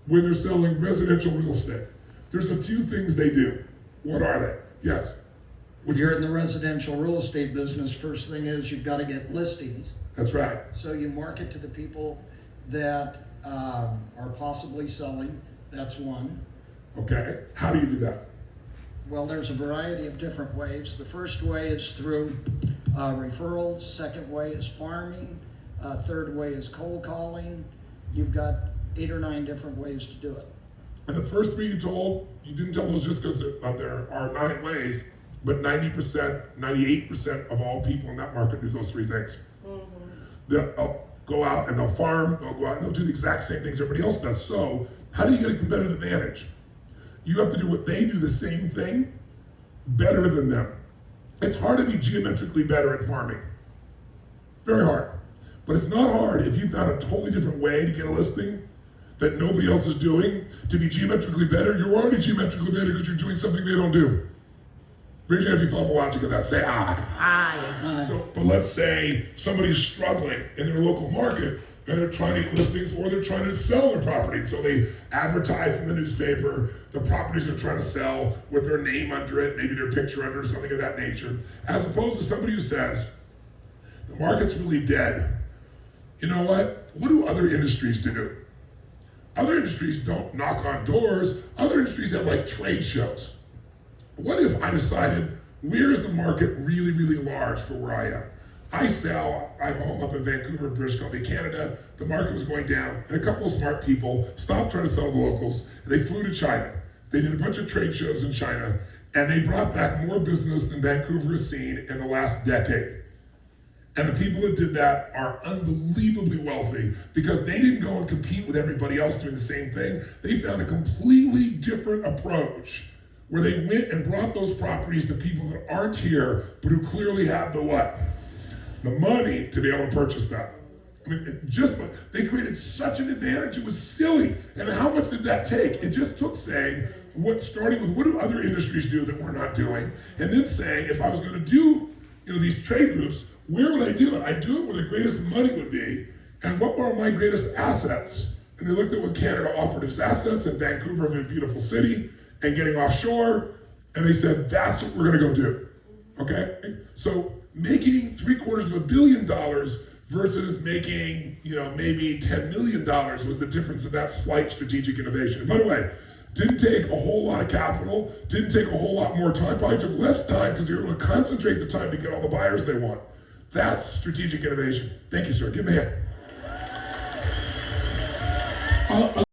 when they're selling residential real estate. There's a few things they do. What are they? Yes. When you're in the residential real estate business, first thing is you've got to get listings. That's right. So you market to the people that are possibly selling. That's one. Okay. How do you do that? Well, there's a variety of different ways. The first way is through referrals. Second way is farming. Third way is cold calling. You've got 8 or 9 different ways to do it. And the first 3 you told, you didn't tell those just because there are 9 ways, but 90%, 98% of all people in that market do those 3 things. They'll go out and they'll farm, they'll go out and they'll do the exact same things everybody else does. So how do you get a competitive advantage? You have to do what they do, the same thing, better than them. It's hard to be geometrically better at farming. Very hard. But it's not hard if you found a totally different way to get a listing that nobody else is doing to be geometrically better. You're already geometrically better because you're doing something they don't do. Raise your hand if you follow the logic of that. Say aye. Aye. So, but let's say somebody's struggling in their local market and they're trying to get listings or they're trying to sell their property. So they advertise in the newspaper the properties they're trying to sell with their name under it, maybe their picture under it, something of that nature. As opposed to somebody who says, the market's really dead. You know what? What do other industries do? Other industries don't knock on doors. Other industries have like trade shows. What if I decided, where is the market really, really large for where I am? I have a home up in Vancouver, British Columbia, Canada. The market was going down, and a couple of smart people stopped trying to sell to locals, and they flew to China. They did a bunch of trade shows in China, and they brought back more business than Vancouver has seen in the last decade. And the people that did that are unbelievably wealthy because they didn't go and compete with everybody else doing the same thing. They found a completely different approach where they went and brought those properties to people that aren't here, but who clearly have the what? The money to be able to purchase them. I mean, they created such an advantage, it was silly. And how much did that take? It just took saying, starting with what do other industries do that we're not doing? And then saying, if I was gonna do these trade groups, where would I do it? I'd do it where the greatest money would be. And what were my greatest assets? And they looked at what Canada offered as assets in Vancouver, a beautiful city, and getting offshore. And they said, that's what we're gonna go do, okay? So making $750 million versus making, maybe $10 million was the difference of that slight strategic innovation. And by the way, didn't take a whole lot of capital, didn't take a whole lot more time, probably took less time because they were able to concentrate the time to get all the buyers they want. That's strategic innovation. Thank you, sir. Give me a hand.